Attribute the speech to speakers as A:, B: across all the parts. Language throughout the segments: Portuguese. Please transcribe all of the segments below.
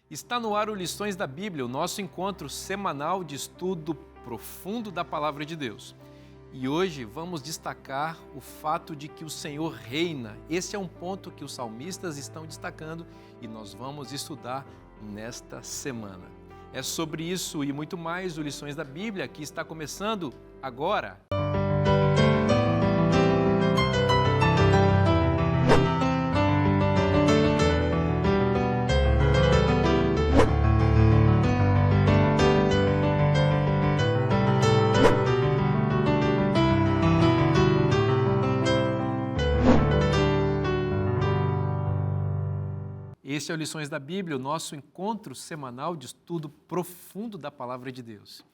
A: Está no ar o Lições da Bíblia, o nosso encontro semanal de estudo profundo da Palavra de Deus. E hoje vamos destacar o fato de que o Senhor reina. Esse é um ponto que os salmistas estão destacando e nós vamos estudar nesta semana. É sobre isso e muito mais o Lições da Bíblia que está começando agora. Este é o Lições da Bíblia, o nosso encontro semanal de estudo profundo da Palavra de Deus.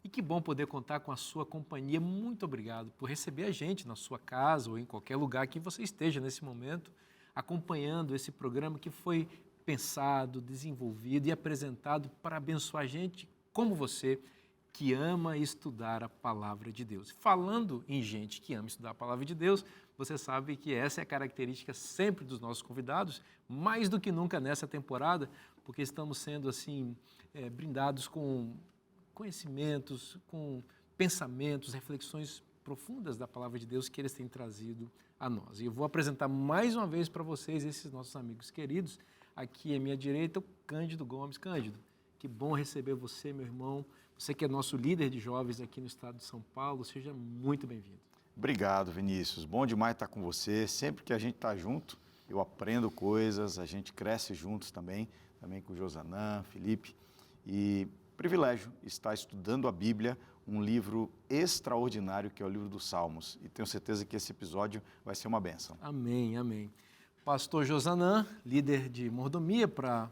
A: E que bom poder contar com a sua companhia. Muito obrigado por receber a gente na sua casa ou em qualquer lugar que você esteja nesse momento, acompanhando esse programa que foi pensado, desenvolvido e apresentado para abençoar a gente como você, que ama estudar a Palavra de Deus. Falando em gente que ama estudar a Palavra de Deus, você sabe que essa é a característica sempre dos nossos convidados, mais do que nunca nessa temporada, porque estamos sendo assim brindados com conhecimentos, com pensamentos, reflexões profundas da Palavra de Deus que eles têm trazido a nós. E eu vou apresentar mais uma vez para vocês esses nossos amigos queridos. Aqui à minha direita, o Cândido Gomes. Cândido, que bom receber você, meu irmão. Você que é nosso líder de jovens aqui no estado de São Paulo, seja muito bem-vindo.
B: Obrigado, Vinícius. Bom demais estar com você. Sempre que a gente está junto, eu aprendo coisas, a gente cresce juntos também com o Josanã, Felipe. E privilégio estar estudando a Bíblia, um livro extraordinário que é o livro dos Salmos. E tenho certeza que esse episódio vai ser uma bênção.
A: Amém, amém. Pastor Josanã, líder de mordomia para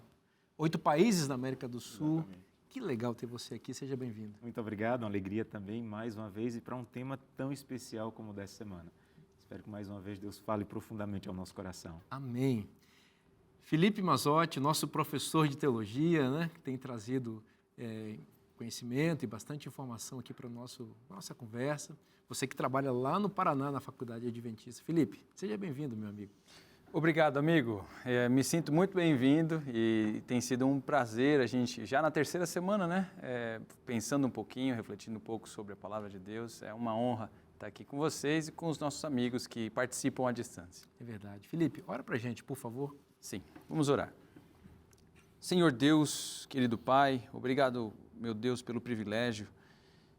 A: 8 países da América do Sul. Exatamente. Que legal ter você aqui, seja bem-vindo.
C: Muito obrigado, uma alegria também, mais uma vez, e para um tema tão especial como o dessa semana. Espero que mais uma vez Deus fale profundamente ao nosso coração.
A: Amém. Felipe Mazzotti, nosso professor de teologia, né, que tem trazido conhecimento e bastante informação aqui para a nossa conversa. Você que trabalha lá no Paraná, na Faculdade Adventista. Felipe, seja bem-vindo, meu amigo.
D: Obrigado, amigo. Me sinto muito bem-vindo e tem sido um prazer a gente, já na terceira semana, né, pensando um pouquinho, refletindo um pouco sobre a Palavra de Deus. É uma honra estar aqui com vocês e com os nossos amigos que participam à distância.
A: É verdade. Felipe, ora para a gente, por favor.
D: Sim, vamos orar. Senhor Deus, querido Pai, obrigado, meu Deus, pelo privilégio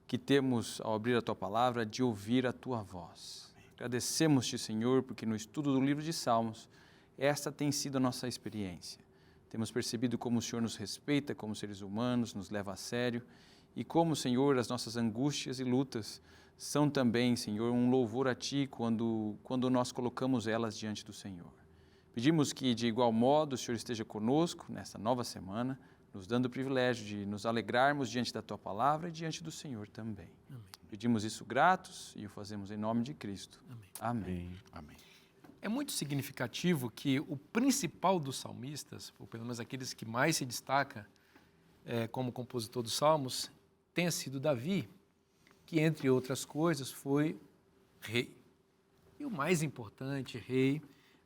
D: que temos ao abrir a Tua Palavra de ouvir a Tua voz. Agradecemos-te, Senhor, porque no estudo do livro de Salmos, esta tem sido a nossa experiência. Temos percebido como o Senhor nos respeita como seres humanos, nos leva a sério e como, Senhor, as nossas angústias e lutas são também, Senhor, um louvor a Ti quando nós colocamos elas diante do Senhor. Pedimos que, de igual modo, o Senhor esteja conosco nesta nova semana, nos dando o privilégio de nos alegrarmos diante da Tua Palavra e diante do Senhor também. Amém. Pedimos isso gratos e o fazemos em nome de Cristo.
A: Amém.
D: Amém.
B: Amém.
A: É muito significativo que o principal dos salmistas, ou pelo menos aqueles que mais se destaca como compositor dos salmos, tenha sido Davi, que, entre outras coisas, foi rei. E o mais importante, rei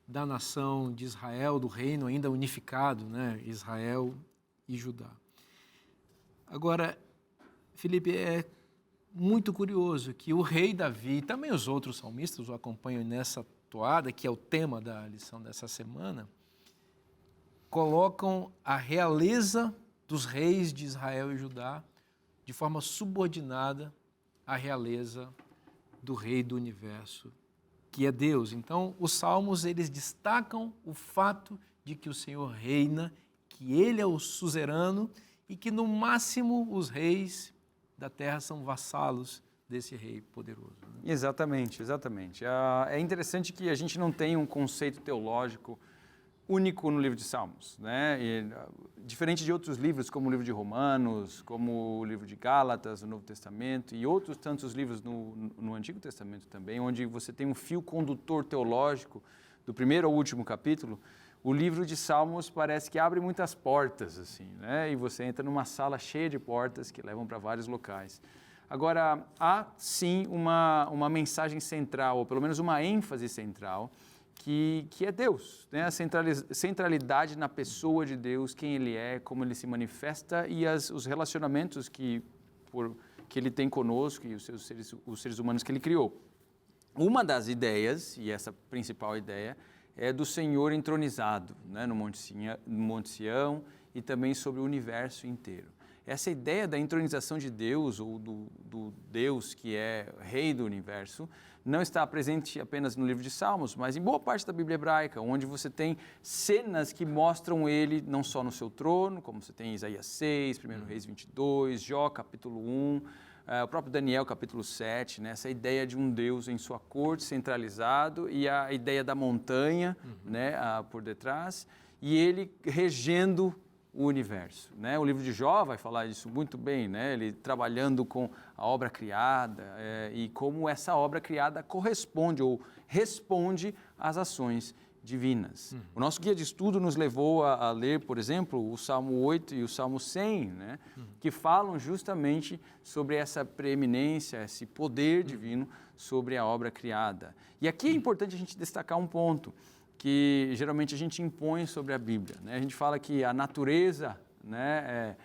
A: da nação de Israel, do reino ainda unificado, né? Israel e Judá. Agora, Felipe, é muito curioso que o rei Davi, e também os outros salmistas o acompanham nessa toada, que é o tema da lição dessa semana, colocam a realeza dos reis de Israel e Judá de forma subordinada à realeza do rei do universo, que é Deus. Então, os salmos, eles destacam o fato de que o Senhor reina, que Ele é o suzerano e que, no máximo, os reis da terra são vassalos desse rei poderoso. Né?
D: Exatamente, exatamente. É interessante que a gente não tem um conceito teológico único no livro de Salmos, né? Diferente de outros livros, como o livro de Romanos, como o livro de Gálatas, no Novo Testamento, e outros tantos livros no Antigo Testamento também, onde você tem um fio condutor teológico, do primeiro ao último capítulo. O livro de Salmos parece que abre muitas portas, assim, né? E você entra numa sala cheia de portas que levam para vários locais. Agora, há sim uma mensagem central, ou pelo menos uma ênfase central, que é Deus, né? A centralidade na pessoa de Deus, quem Ele é, como Ele se manifesta e os relacionamentos que Ele tem conosco e os seres humanos que Ele criou. Uma das ideias, e essa principal ideia, é do Senhor entronizado, né, no Monte Sião e também sobre o universo inteiro. Essa ideia da entronização de Deus, ou do Deus que é Rei do universo, não está presente apenas no livro de Salmos, mas em boa parte da Bíblia hebraica, onde você tem cenas que mostram Ele não só no seu trono, como você tem em Isaías 6, 1 Reis 22, Jó capítulo 1, o próprio Daniel capítulo 7, né? Essa ideia de um Deus em sua corte centralizado e a ideia da montanha, né? Por detrás, e Ele regendo o universo, né? O livro de Jó vai falar disso muito bem, né? Ele trabalhando com a obra criada e como essa obra criada corresponde ou responde às ações divinas. O nosso guia de estudo nos levou a ler, por exemplo, o Salmo 8 e o Salmo 100, né? Que falam justamente sobre essa preeminência, esse poder divino sobre a obra criada. E aqui é importante a gente destacar um ponto que geralmente a gente impõe sobre a Bíblia, né? A gente fala que a natureza, né,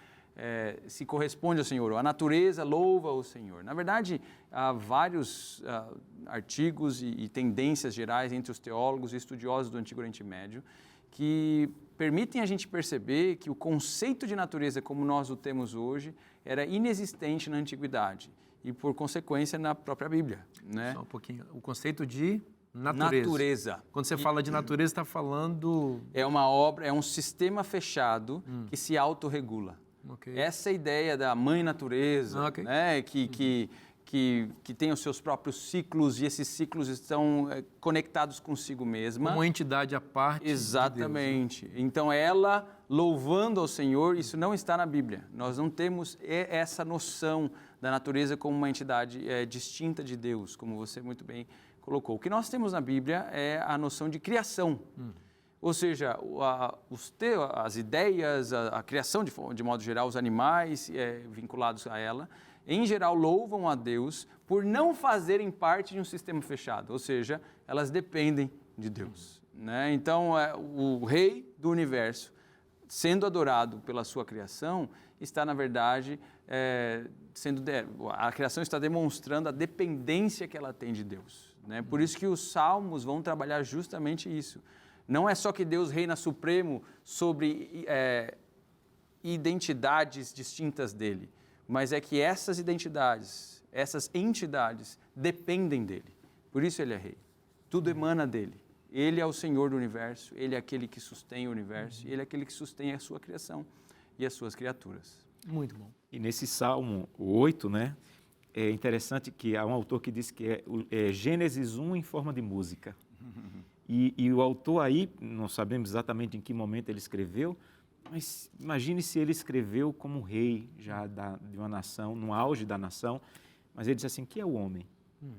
D: se corresponde ao Senhor, a natureza louva o Senhor. Na verdade, há vários artigos e tendências gerais entre os teólogos e estudiosos do Antigo Oriente Médio que permitem a gente perceber que o conceito de natureza como nós o temos hoje era inexistente na Antiguidade e, por consequência, na própria Bíblia, né?
A: Só um pouquinho. O conceito de natureza. Quando você fala de natureza, está falando...
D: É uma obra, é um sistema fechado que se autorregula.
A: Okay.
D: Essa ideia da mãe natureza, né, que tem os seus próprios ciclos e esses ciclos estão conectados consigo mesma.
A: Como uma entidade à parte.
D: Exatamente.
A: De Deus, né?
D: Então, ela louvando ao Senhor, isso não está na Bíblia. Nós não temos essa noção da natureza como uma entidade distinta de Deus, como você muito bem colocou. O que nós temos na Bíblia é a noção de criação. Ou seja, as ideias, a criação, de modo geral, os animais vinculados a ela, em geral, louvam a Deus por não fazerem parte de um sistema fechado. Ou seja, elas dependem de Deus, né? Então, o Rei do universo, sendo adorado pela sua criação, está, na verdade, a criação está demonstrando a dependência que ela tem de Deus, né? Por isso que os Salmos vão trabalhar justamente isso. Não é só que Deus reina supremo sobre identidades distintas dele, mas é que essas identidades, essas entidades dependem dele. Por isso ele é rei. Tudo emana dele. Ele é o Senhor do universo, ele é aquele que sustém o universo, ele é aquele que sustém a sua criação e as suas criaturas.
A: Muito bom.
C: E nesse Salmo 8, né, é interessante que há um autor que diz que é Gênesis 1 em forma de música. E o autor aí, não sabemos exatamente em que momento ele escreveu, mas imagine se ele escreveu como rei já de uma nação, no auge da nação, mas ele diz assim, que é o homem?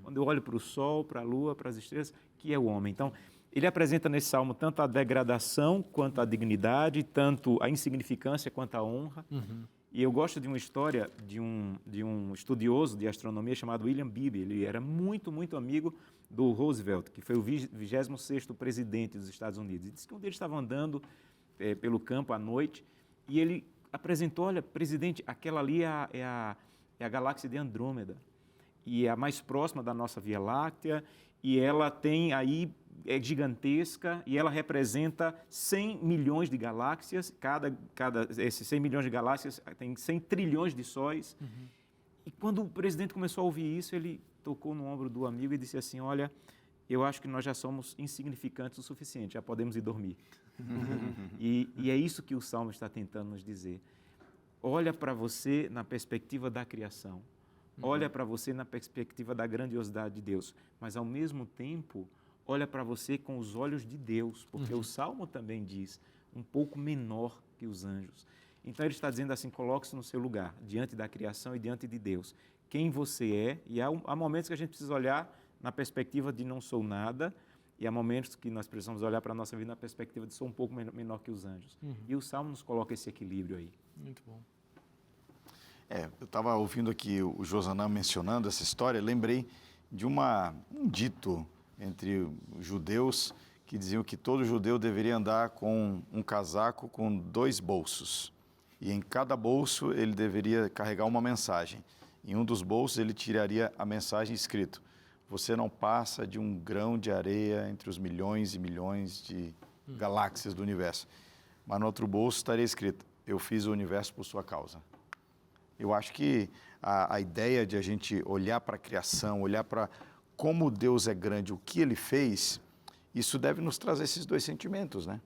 C: Quando eu olho para o sol, para a lua, para as estrelas, que é o homem? Então, ele apresenta nesse salmo tanto a degradação quanto a dignidade, tanto a insignificância quanto a honra. E eu gosto de uma história de um estudioso de astronomia chamado William Beebe. Ele era muito, muito amigo do Roosevelt, que foi o 26º presidente dos Estados Unidos. E disse que um dia ele estava andando pelo campo à noite e ele apresentou, olha, presidente, aquela ali é a galáxia de Andrômeda e é a mais próxima da nossa Via Láctea e ela tem aí, é gigantesca e ela representa 100 milhões de galáxias, esses 100 milhões de galáxias tem 100 trilhões de sóis. E quando o presidente começou a ouvir isso, ele tocou no ombro do amigo e disse assim, olha, eu acho que nós já somos insignificantes o suficiente, já podemos ir dormir. E é isso que o Salmo está tentando nos dizer. Olha para você na perspectiva da criação, olha para você na perspectiva da grandiosidade de Deus, mas ao mesmo tempo, olha para você com os olhos de Deus, porque o Salmo também diz, um pouco menor que os anjos. Então ele está dizendo assim, coloque-se no seu lugar, diante da criação e diante de Deus. Quem você é, e há momentos que a gente precisa olhar na perspectiva de não sou nada, e há momentos que nós precisamos olhar para a nossa vida na perspectiva de sou um pouco menor que os anjos. E o Salmo nos coloca esse equilíbrio aí.
A: Muito bom.
B: Eu estava ouvindo aqui o Josanã mencionando essa história, lembrei de um dito entre os judeus que diziam que todo judeu deveria andar com um casaco com 2 bolsos. E em cada bolso ele deveria carregar uma mensagem. Em um dos bolsos ele tiraria a mensagem escrito: você não passa de um grão de areia entre os milhões e milhões de galáxias do universo. Mas no outro bolso estaria escrito: eu fiz o universo por sua causa. Eu acho que a ideia de a gente olhar para a criação, olhar para como Deus é grande, o que Ele fez, isso deve nos trazer esses 2 sentimentos, né?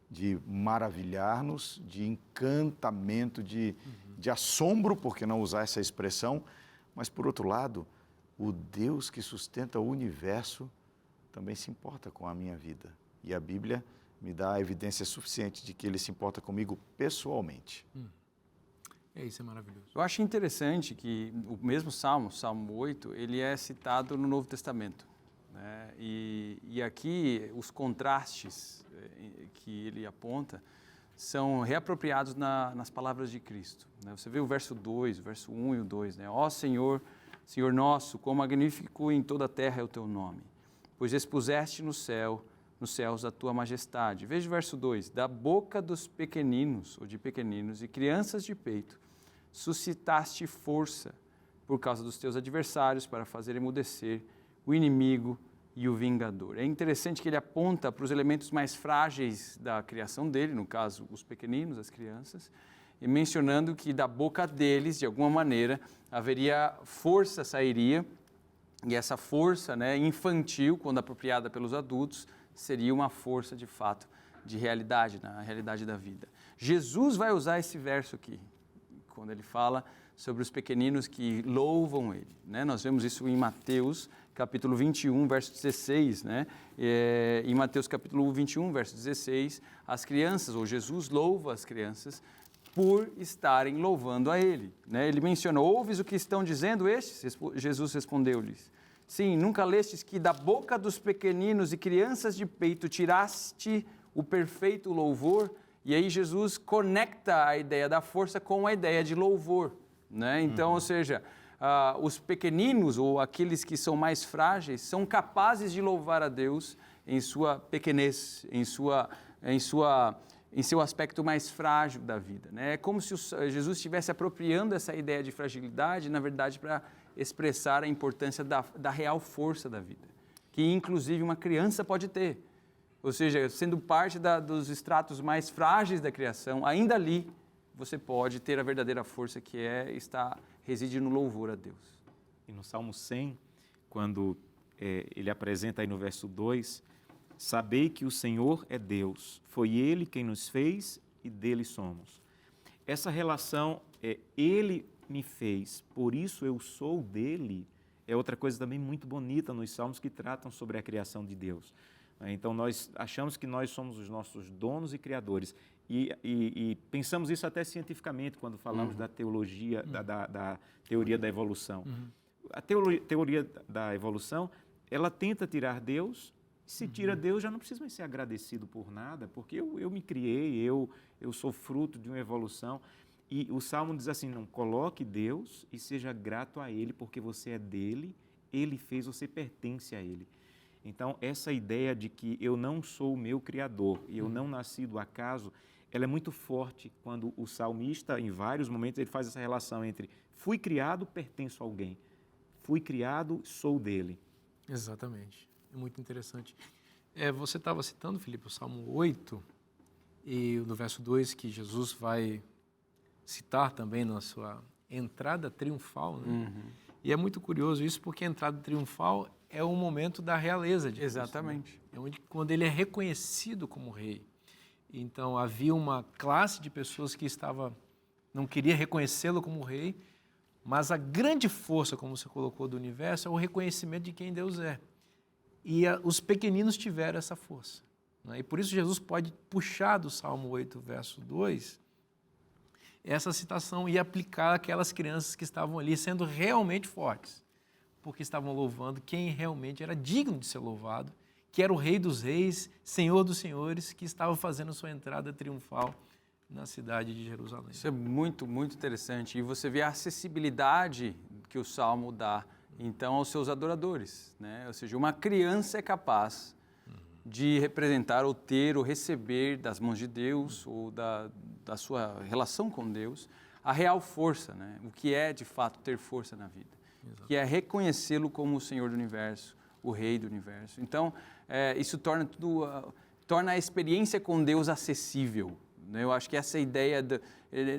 B: De maravilhar-nos, de encantamento, de assombro, por que não usar essa expressão, mas, por outro lado, o Deus que sustenta o universo também se importa com a minha vida. E a Bíblia me dá a evidência suficiente de que Ele se importa comigo pessoalmente.
A: Isso é maravilhoso.
D: Eu acho interessante que o mesmo Salmo 8, ele é citado no Novo Testamento, né? E aqui os contrastes que ele aponta são reapropriados nas palavras de Cristo, né? Você vê o verso 2, o verso 1 e o 2, né? Ó Senhor, Senhor nosso, quão magnífico em toda a terra é o teu nome, pois expuseste nos céus a tua majestade. Veja o verso 2, da boca dos pequeninos, ou de pequeninos, e crianças de peito, suscitaste força por causa dos teus adversários para fazer emudecer o inimigo e o vingador. É interessante que ele aponta para os elementos mais frágeis da criação dele, no caso, os pequeninos, as crianças, e mencionando que da boca deles, de alguma maneira, haveria força, sairia, e essa força, né, infantil, quando apropriada pelos adultos, seria uma força, de fato, de realidade, na realidade da vida. Jesus vai usar esse verso aqui, quando ele fala sobre os pequeninos que louvam ele, né? Nós vemos isso em Mateus, capítulo 21, verso 16, né? Em Mateus, capítulo 21, verso 16, as crianças, ou Jesus louva as crianças por estarem louvando a ele, né? Ele menciona: ouves o que estão dizendo estes? Jesus respondeu-lhes: sim, nunca lestes que da boca dos pequeninos e crianças de peito tiraste o perfeito louvor? E aí Jesus conecta a ideia da força com a ideia de louvor, né? Então, ou seja, os pequeninos, ou aqueles que são mais frágeis, são capazes de louvar a Deus em sua pequenez, em seu aspecto mais frágil da vida, né? É como se Jesus estivesse apropriando essa ideia de fragilidade, na verdade, para expressar a importância da real força da vida, que inclusive uma criança pode ter. Ou seja, sendo parte dos estratos mais frágeis da criação, ainda ali você pode ter a verdadeira força que reside no louvor a Deus.
C: E no Salmo 100, quando ele apresenta aí no verso 2, sabei que o Senhor é Deus, foi Ele quem nos fez e dele somos. Essa relação, Ele me fez, por isso eu sou dele, é outra coisa também muito bonita nos Salmos que tratam sobre a criação de Deus. Então, nós achamos que nós somos os nossos donos e criadores. E pensamos isso até cientificamente, quando falamos da teologia, da teoria da evolução. A teoria da evolução, ela tenta tirar Deus. Se tira Deus, já não precisa mais ser agradecido por nada, porque eu me criei, eu sou fruto de uma evolução. E o Salmo diz assim: não, coloque Deus e seja grato a Ele, porque você é dele, Ele fez, você pertence a Ele. Então, essa ideia de que eu não sou o meu Criador e eu não nasci do acaso, ela é muito forte quando o salmista, em vários momentos, ele faz essa relação entre fui criado, pertenço a alguém, fui criado, sou dele.
A: Exatamente. É muito interessante. Você estava citando, Felipe, o Salmo 8, e no verso 2, que Jesus vai citar também na sua entrada triunfal, né? E é muito curioso isso, porque a entrada triunfal é o momento da realeza de Cristo.
D: Exatamente.
A: É quando ele é reconhecido como rei. Então, havia uma classe de pessoas que não queria reconhecê-lo como rei, mas a grande força, como você colocou, do universo é o reconhecimento de quem Deus é. E os pequeninos tiveram essa força, né? E por isso Jesus pode puxar do Salmo 8, verso 2, essa citação e aplicar àquelas crianças que estavam ali sendo realmente fortes, porque estavam louvando quem realmente era digno de ser louvado, que era o Rei dos Reis, Senhor dos Senhores, que estava fazendo sua entrada triunfal na cidade de Jerusalém.
D: Isso é muito, muito interessante. E você vê a acessibilidade que o Salmo dá, então, aos seus adoradores, né? Ou seja, uma criança é capaz de representar ou ter ou receber das mãos de Deus ou da sua relação com Deus a real força, né? O que é de fato ter força na vida, que é reconhecê-lo como o Senhor do Universo, o Rei do Universo. Então, isso torna a experiência com Deus acessível. Eu acho que essa ideia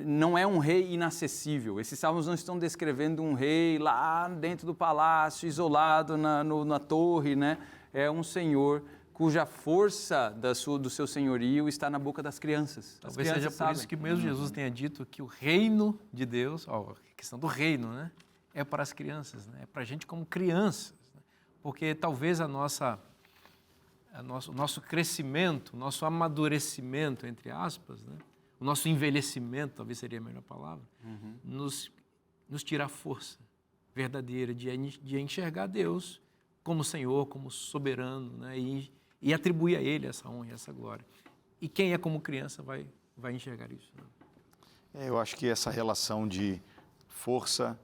D: não é um rei inacessível. Esses salmos não estão descrevendo um rei lá dentro do palácio, isolado na torre, né? É um senhor cuja força do seu senhorio está na boca das crianças.
A: Talvez seja por isso que mesmo Jesus tenha dito que o reino de Deus, a questão do reino, né? É para as crianças, né? É para a gente como crianças. Né? Porque talvez o nosso crescimento, o nosso amadurecimento, entre aspas, né? O nosso envelhecimento, talvez seria a melhor palavra, nos tira a força verdadeira de enxergar Deus como Senhor, como soberano, né? E atribuir a Ele essa honra e essa glória. E quem é como criança vai enxergar isso. Né?
B: Eu acho que essa relação de força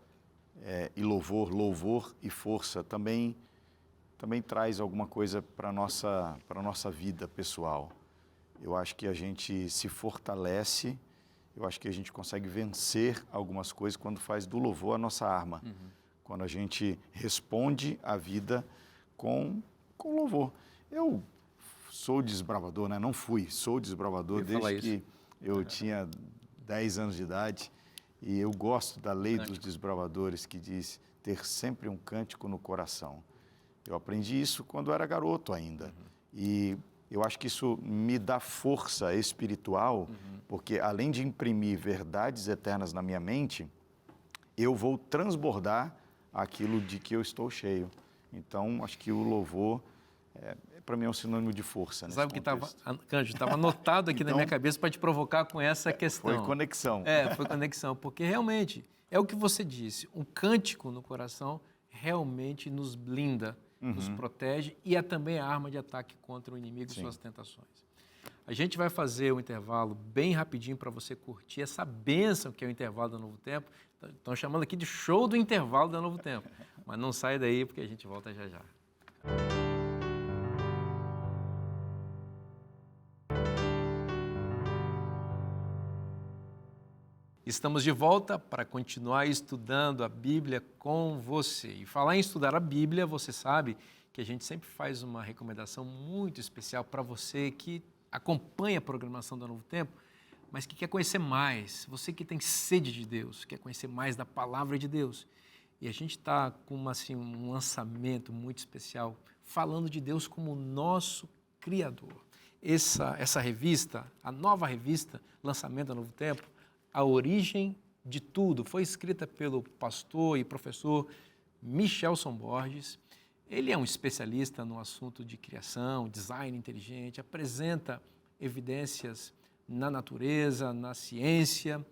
B: e louvor e força também traz alguma coisa para a nossa vida pessoal. Eu acho que a gente se fortalece, eu acho que a gente consegue vencer algumas coisas quando faz do louvor a nossa arma. Quando a gente responde à vida com louvor. Eu sou desbravador, né? Não fui, sou desbravador desde que eu tinha 10 anos de idade. E eu gosto da lei dos desbravadores, que diz ter sempre um cântico no coração. Eu aprendi isso quando era garoto ainda. E eu acho que isso me dá força espiritual, porque além de imprimir verdades eternas na minha mente, eu vou transbordar aquilo de que eu estou cheio. Então, acho que o louvor, para mim, é um sinônimo de força.
A: Sabe que Cândido, estava anotado aqui na minha cabeça para te provocar com essa questão.
B: Foi conexão.
A: Foi conexão, porque realmente é o que você disse, um cântico no coração realmente nos blinda, nos protege e é também a arma de ataque contra o inimigo e suas tentações. A gente vai fazer um intervalo bem rapidinho para você curtir essa bênção que é o intervalo da Novo Tempo. Estão chamando aqui de show do intervalo da Novo Tempo. Mas não sai daí porque a gente volta já já. Estamos de volta para continuar estudando a Bíblia com você. E falar em estudar a Bíblia, você sabe que a gente sempre faz uma recomendação muito especial para você que acompanha a programação da Novo Tempo, mas que quer conhecer mais. Você que tem sede de Deus, quer conhecer mais da Palavra de Deus. E a gente está com um lançamento muito especial, falando de Deus como nosso Criador. Essa revista, a nova revista, Lançamento da Novo Tempo, A Origem de Tudo, foi escrita pelo pastor e professor Michelson Borges. Ele é um especialista no assunto de criação, design inteligente, apresenta evidências na natureza, na ciência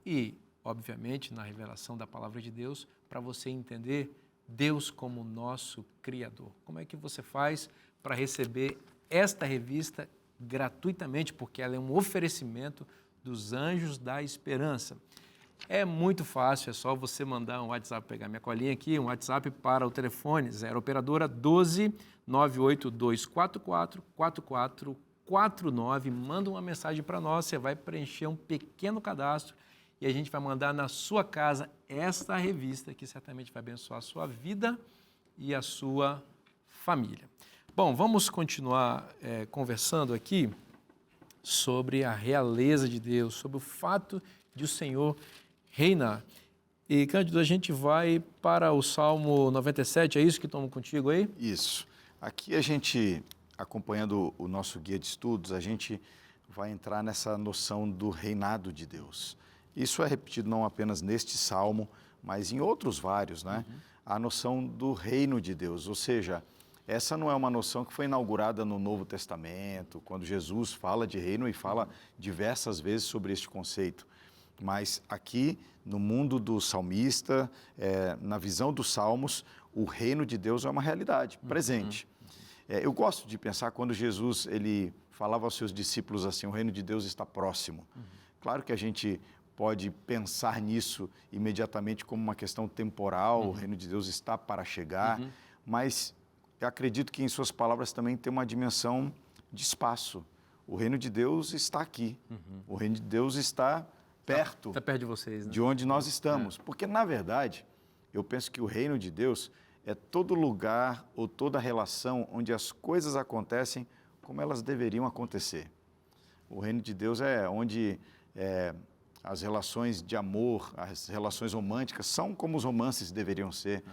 A: e, obviamente, na revelação da Palavra de Deus, para você entender Deus como nosso Criador. Como é que você faz para receber esta revista gratuitamente, porque ela é um oferecimento dos Anjos da Esperança? É muito fácil, é só você mandar um WhatsApp, pegar minha colinha aqui, um WhatsApp para o telefone 0 operadora 12 98244 4449, manda uma mensagem para nós, você vai preencher um pequeno cadastro e a gente vai mandar na sua casa esta revista que certamente vai abençoar a sua vida e a sua família. Bom, vamos continuar conversando aqui sobre a realeza de Deus, sobre o fato de o Senhor reinar. E, Cândido, a gente vai para o Salmo 97, é isso que estamos contigo aí?
B: Isso. Aqui a gente, acompanhando o nosso guia de estudos, a gente vai entrar nessa noção do reinado de Deus. Isso é repetido não apenas neste Salmo, mas em outros vários, né? A noção do reino de Deus, ou seja, essa não é uma noção que foi inaugurada no Novo Testamento, quando Jesus fala de reino e fala diversas vezes sobre este conceito. Mas aqui, no mundo do salmista, na visão dos salmos, o reino de Deus é uma realidade, presente. Eu gosto de pensar quando Jesus ele falava aos seus discípulos assim, o reino de Deus está próximo. Claro que a gente pode pensar nisso imediatamente como uma questão temporal, o reino de Deus está para chegar, mas eu acredito que em suas palavras também tem uma dimensão de espaço. O reino de Deus está aqui. O reino de Deus está perto,
A: Está perto de vocês, né?
B: de onde nós estamos. Porque, na verdade, eu penso que o reino de Deus é todo lugar ou toda relação onde as coisas acontecem como elas deveriam acontecer. O reino de Deus é onde as relações de amor, as relações românticas são como os romances deveriam ser.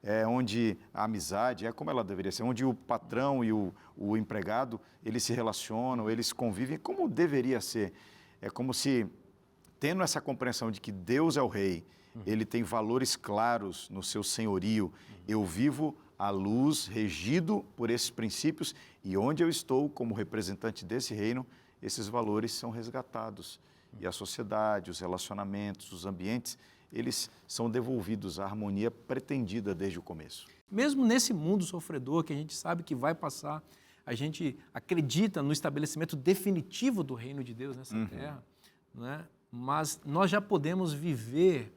B: É onde a amizade é como ela deveria ser, onde o patrão e o empregado, eles se relacionam, eles convivem como deveria ser. É como se, tendo essa compreensão de que Deus é o rei, ele tem valores claros no seu senhorio, eu vivo à luz, regido por esses princípios, e onde eu estou como representante desse reino, esses valores são resgatados. E a sociedade, os relacionamentos, os ambientes, eles são devolvidos à harmonia pretendida desde o começo.
A: Mesmo nesse mundo sofredor que a gente sabe que vai passar, a gente acredita no estabelecimento definitivo do reino de Deus nessa terra, né? Mas nós já podemos viver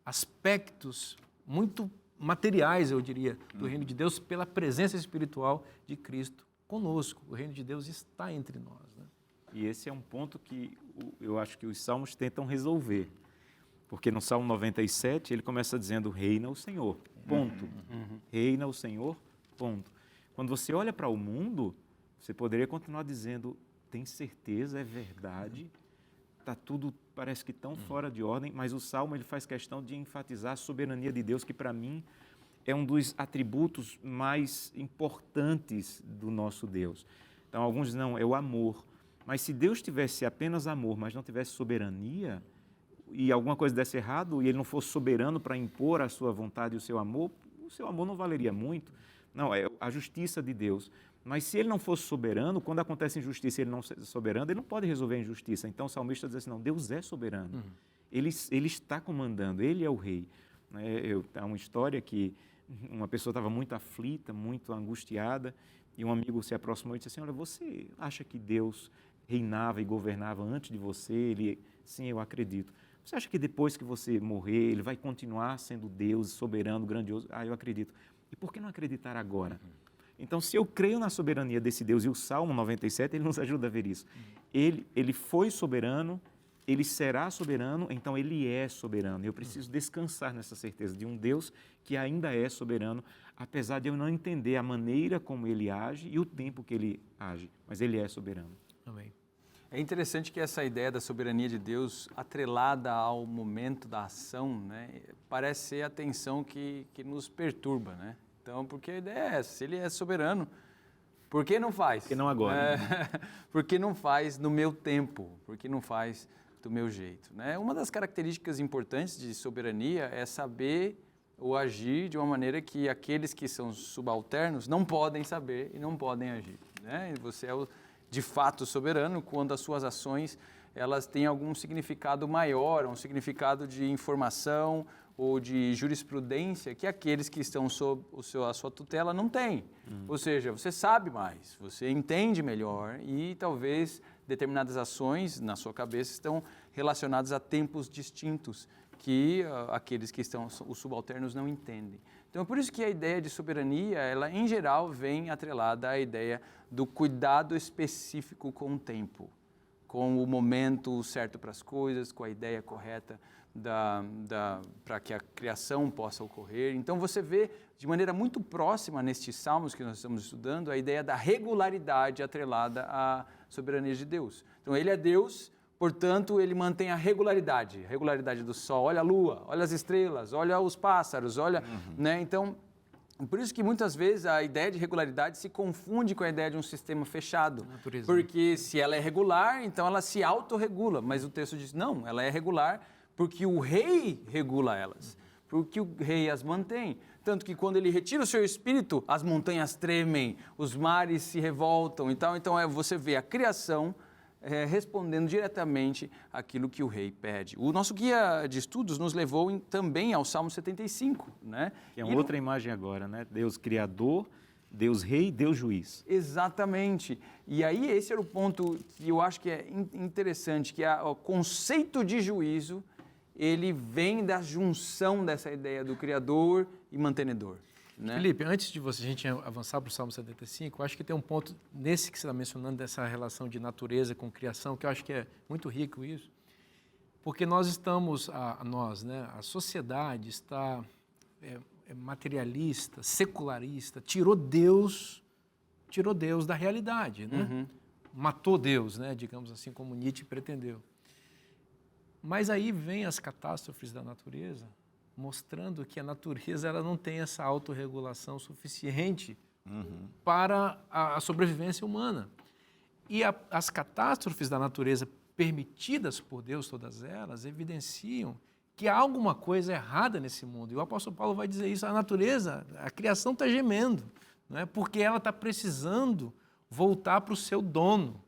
A: aspectos muito materiais, eu diria, do reino de Deus pela presença espiritual de Cristo conosco. O reino de Deus está entre nós, né?
C: E esse é um ponto que eu acho que os salmos tentam resolver. Porque no Salmo 97 ele começa dizendo, reina o Senhor, ponto. Reina o Senhor, ponto. Quando você olha para o mundo, você poderia continuar dizendo, tem certeza, é verdade, está tudo, parece que tão fora de ordem, mas o Salmo ele faz questão de enfatizar a soberania de Deus, que para mim é um dos atributos mais importantes do nosso Deus. Então alguns dizem, não, é o amor. Mas se Deus tivesse apenas amor, mas não tivesse soberania, e alguma coisa desse errado, e ele não fosse soberano para impor a sua vontade e o seu amor não valeria muito. Não, é a justiça de Deus. Mas se ele não fosse soberano, quando acontece injustiça e ele não é soberano, ele não pode resolver a injustiça. Então o salmista diz assim, não, Deus é soberano. Ele está comandando, ele é o rei. Há uma história que uma pessoa estava muito aflita, muito angustiada, e um amigo se aproximou e disse assim, olha, você acha que Deus reinava e governava antes de você? Sim, eu acredito. Você acha que depois que você morrer, ele vai continuar sendo Deus, soberano, grandioso? Eu acredito. E por que não acreditar agora? Então, se eu creio na soberania desse Deus, e o Salmo 97, ele nos ajuda a ver isso. Ele foi soberano, ele será soberano, então ele é soberano. Eu preciso descansar nessa certeza de um Deus que ainda é soberano, apesar de eu não entender a maneira como ele age e o tempo que ele age, mas ele é soberano.
A: Amém.
D: É interessante que essa ideia da soberania de Deus atrelada ao momento da ação, né, parece ser a tensão que nos perturba, né? Então, porque a ideia é essa, se ele é soberano, por que não faz?
C: Por que não agora?
D: Por que não faz no meu tempo? Por que não faz do meu jeito? Né? Uma das características importantes de soberania é saber ou agir de uma maneira que aqueles que são subalternos não podem saber e não podem agir. Né? E você é de fato soberano quando as suas ações elas têm algum significado maior, um significado de informação ou de jurisprudência que aqueles que estão sob a sua tutela não têm. Ou seja, você sabe mais, você entende melhor e talvez determinadas ações na sua cabeça estão relacionadas a tempos distintos que aqueles que estão, os subalternos, não entendem. Então, é por isso que a ideia de soberania, ela em geral vem atrelada à ideia do cuidado específico com o tempo, com o momento certo para as coisas, com a ideia correta para que a criação possa ocorrer. Então, você vê de maneira muito próxima nestes salmos que nós estamos estudando a ideia da regularidade atrelada à soberania de Deus. Então, ele é Deus, portanto, ele mantém a regularidade do sol. Olha a lua, olha as estrelas, olha os pássaros, olha... Né? Então, por isso que muitas vezes a ideia de regularidade se confunde com a ideia de um sistema fechado. Porque se ela é regular, então ela se autorregula. Mas o texto diz, não, ela é regular porque o rei regula elas. Porque o rei as mantém. Tanto que quando ele retira o seu espírito, as montanhas tremem, os mares se revoltam. Então você vê a criação respondendo diretamente àquilo que o rei pede. O nosso guia de estudos nos levou também ao Salmo 75, né?
C: Que é uma outra imagem agora, né? Deus criador, Deus rei, Deus juiz.
D: Exatamente. E aí esse era o ponto que eu acho que é interessante, que o conceito de juízo, ele vem da junção dessa ideia do criador e mantenedor. né?
A: Felipe, antes de a gente avançar para o Salmo 75, eu acho que tem um ponto nesse que você está mencionando, dessa relação de natureza com criação, que eu acho que é muito rico isso, porque nós estamos, a sociedade está materialista, secularista, tirou Deus da realidade, né? Matou Deus, né? Digamos assim, como Nietzsche pretendeu. Mas aí vem as catástrofes da natureza, mostrando que a natureza ela não tem essa autorregulação suficiente para a sobrevivência humana. E as catástrofes da natureza permitidas por Deus, todas elas, evidenciam que há alguma coisa errada nesse mundo. E o apóstolo Paulo vai dizer isso, a natureza, a criação está gemendo, não é? Porque ela está precisando voltar para o seu dono.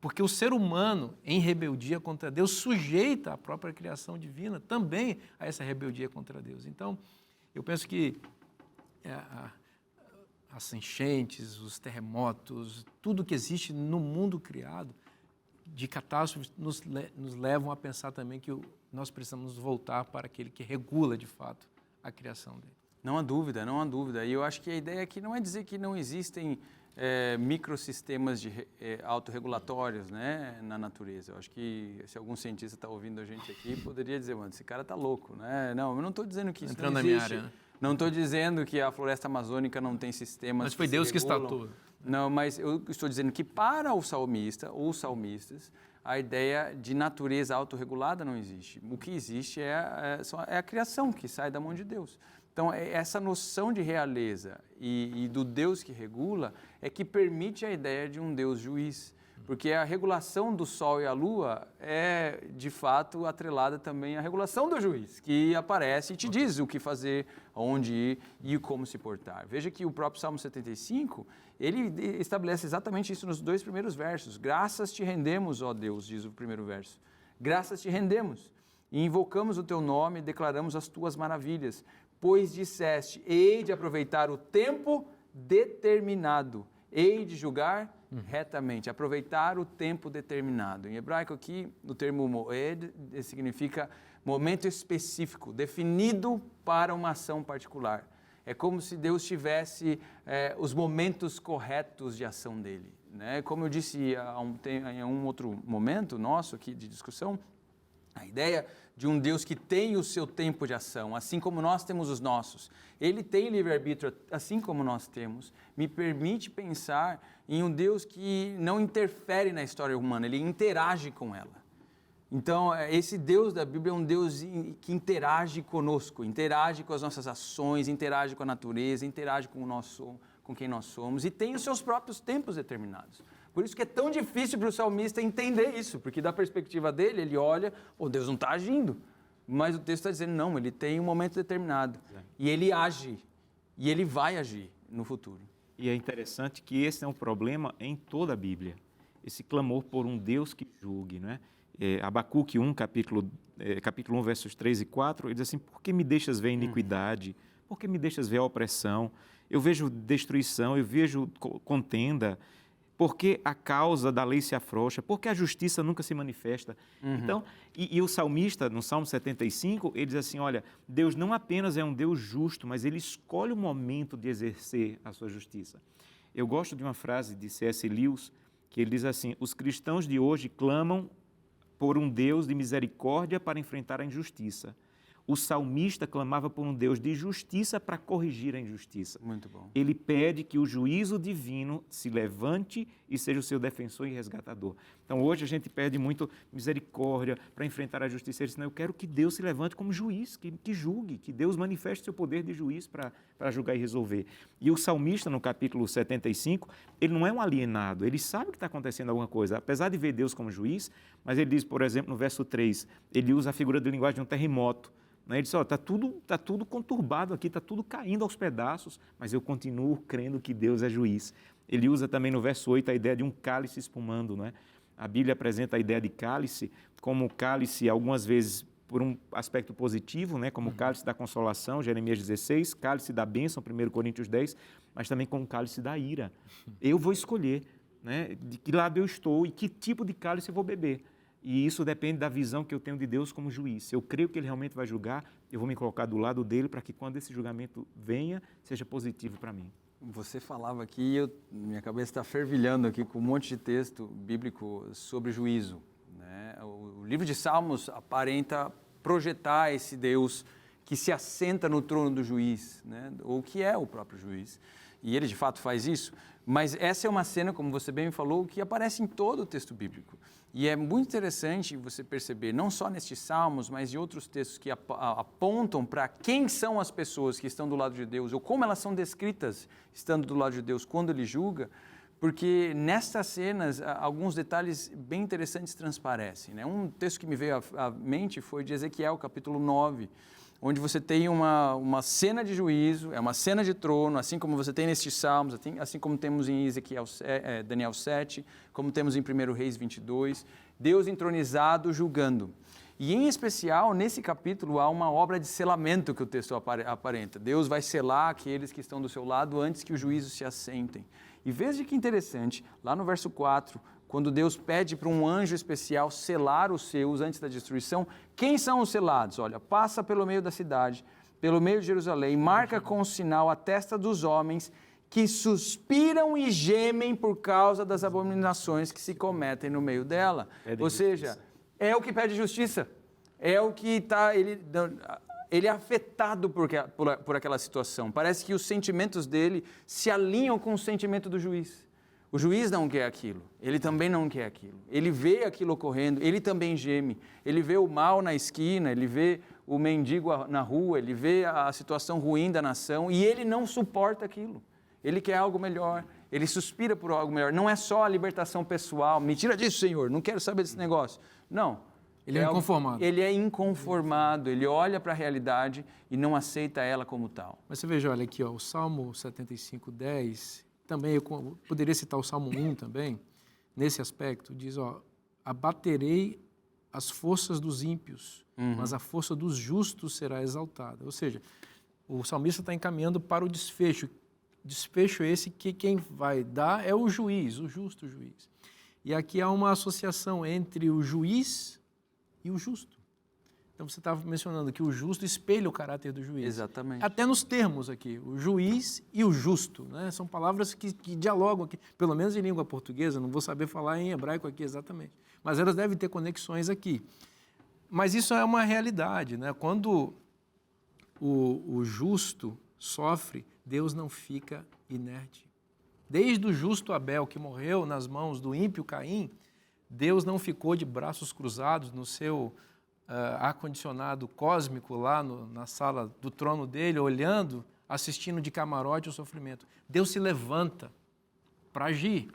A: Porque o ser humano, em rebeldia contra Deus, sujeita a própria criação divina também a essa rebeldia contra Deus. Então, eu penso que as enchentes, os terremotos, tudo que existe no mundo criado de catástrofes nos levam a pensar também que nós precisamos voltar para aquele que regula, de fato, a criação dele.
D: Não há dúvida, não há dúvida. E eu acho que a ideia aqui não é dizer que não existem microsistemas autorregulatórios, né, na natureza. Eu acho que se algum cientista está ouvindo a gente aqui, poderia dizer, mano, esse cara está louco, né? Não, eu não estou dizendo que isso
A: entrando
D: não
A: existe.
D: Na minha área, né? Não estou dizendo que a floresta amazônica não tem sistemas.
A: Mas foi Deus que estatou.
D: Não, mas eu estou dizendo que para o salmista ou salmistas, a ideia de natureza autorregulada não existe. O que existe é a criação que sai da mão de Deus. Então, essa noção de realeza e do Deus que regula é que permite a ideia de um Deus juiz. Porque a regulação do sol e a lua é, de fato, atrelada também à regulação do juiz, que aparece e te diz o que fazer, aonde ir e como se portar. Veja que o próprio Salmo 75, ele estabelece exatamente isso nos 2 primeiros versos. Graças te rendemos, ó Deus, diz o primeiro verso. Graças te rendemos e invocamos o teu nome e declaramos as tuas maravilhas. Pois disseste, hei de aproveitar o tempo determinado, hei de julgar retamente, aproveitar o tempo determinado. Em hebraico aqui, o termo moed significa momento específico, definido para uma ação particular. É como se Deus tivesse os momentos corretos de ação dele, né? Como eu disse em um outro momento nosso aqui de discussão, a ideia de um Deus que tem o seu tempo de ação, assim como nós temos os nossos. Ele tem livre-arbítrio, assim como nós temos. Me permite pensar em um Deus que não interfere na história humana, ele interage com ela. Então, esse Deus da Bíblia é um Deus que interage conosco, interage com as nossas ações, interage com a natureza, interage com quem nós somos e tem os seus próprios tempos determinados. Por isso que é tão difícil para o salmista entender isso, porque da perspectiva dele, ele olha, Deus não está agindo. Mas o texto está dizendo, não, ele tem um momento determinado. E ele age, e ele vai agir no futuro.
C: E é interessante que esse é um problema em toda a Bíblia. Esse clamor por um Deus que julgue, não é? Abacuque 1, capítulo 1, versos 3 e 4, ele diz assim, por que me deixas ver a iniquidade? Por que me deixas ver a opressão? Eu vejo destruição, eu vejo contenda. Porque a causa da lei se afrouxa, porque a justiça nunca se manifesta. Então, e o salmista, no Salmo 75, ele diz assim, olha, Deus não apenas é um Deus justo, mas ele escolhe o momento de exercer a sua justiça. Eu gosto de uma frase de C.S. Lewis, que ele diz assim, os cristãos de hoje clamam por um Deus de misericórdia para enfrentar a injustiça. O salmista clamava por um Deus de justiça para corrigir a injustiça.
D: Muito bom.
C: Ele pede que o juízo divino se levante e seja o seu defensor e resgatador. Então, hoje a gente pede muito misericórdia para enfrentar a justiça. Ele diz, não, eu quero que Deus se levante como juiz, que julgue, que Deus manifeste seu poder de juiz para julgar e resolver. E o salmista, no capítulo 75, ele não é um alienado, ele sabe que está acontecendo alguma coisa, apesar de ver Deus como juiz, mas ele diz, por exemplo, no verso 3, ele usa a figura de linguagem de um terremoto. Ele disse, está tudo conturbado aqui, está tudo caindo aos pedaços, mas eu continuo crendo que Deus é juiz. Ele usa também no verso 8 a ideia de um cálice espumando, não é? A Bíblia apresenta a ideia de cálice como cálice, algumas vezes, por um aspecto positivo, né? Como cálice da consolação, Jeremias 16, cálice da bênção, 1 Coríntios 10, mas também como cálice da ira. Eu vou escolher, né? De que lado eu estou e que tipo de cálice eu vou beber. E isso depende da visão que eu tenho de Deus como juiz. Se eu creio que Ele realmente vai julgar, eu vou me colocar do lado dele para que quando esse julgamento venha, seja positivo para mim.
D: Você falava aqui, minha cabeça está fervilhando aqui com um monte de texto bíblico sobre juízo, né? O livro de Salmos aparenta projetar esse Deus que se assenta no trono do juiz, né? Ou que é o próprio juiz. E ele de fato faz isso, mas essa é uma cena, como você bem me falou, que aparece em todo o texto bíblico. E é muito interessante você perceber, não só nestes salmos, mas em outros textos que apontam para quem são as pessoas que estão do lado de Deus, ou como elas são descritas estando do lado de Deus quando Ele julga, porque nestas cenas alguns detalhes bem interessantes transparecem, né? Um texto que me veio à mente foi de Ezequiel, capítulo 9, onde você tem uma cena de juízo, é uma cena de trono, assim como você tem nestes salmos, assim como temos em Daniel 7, como temos em 1 Reis 22, Deus entronizado julgando. E em especial, nesse capítulo, há uma obra de selamento que o texto aparenta. Deus vai selar aqueles que estão do seu lado antes que o juízo se assentem. E veja que interessante, lá no verso 4, quando Deus pede para um anjo especial selar os seus antes da destruição, quem são os selados? Olha, passa pelo meio da cidade, pelo meio de Jerusalém, marca com sinal a testa dos homens que suspiram e gemem por causa das abominações que se cometem no meio dela. Ou seja, é o que pede justiça, é o que está... Ele é afetado por aquela situação. Parece que os sentimentos dele se alinham com o sentimento do juiz. O juiz não quer aquilo, ele também não quer aquilo. Ele vê aquilo ocorrendo, ele também geme. Ele vê o mal na esquina, ele vê o mendigo na rua, ele vê a situação ruim da nação e ele não suporta aquilo. Ele quer algo melhor, ele suspira por algo melhor. Não é só a libertação pessoal, me tira disso, Senhor, não quero saber desse negócio. Não.
A: Ele é inconformado.
D: Ele é inconformado, ele olha para a realidade e não aceita ela como tal.
A: Mas você veja, olha aqui, ó, o Salmo 75, 10... Também eu poderia citar o Salmo 1 também, nesse aspecto, diz, ó, abaterei as forças dos ímpios, mas a força dos justos será exaltada. Ou seja, o salmista está encaminhando para o desfecho. Desfecho esse que quem vai dar é o juiz, o justo juiz. E aqui há uma associação entre o juiz e o justo. Então, você estava mencionando que o justo espelha o caráter do juiz.
D: Exatamente.
A: Até nos termos aqui, o juiz e o justo, né? São palavras que dialogam aqui, pelo menos em língua portuguesa, não vou saber falar em hebraico aqui exatamente, mas elas devem ter conexões aqui. Mas isso é uma realidade, né? Quando o justo sofre, Deus não fica inerte. Desde o justo Abel, que morreu nas mãos do ímpio Caim, Deus não ficou de braços cruzados no seu ar-condicionado cósmico lá na sala do trono dele, olhando, assistindo de camarote o sofrimento. Deus se levanta para agir.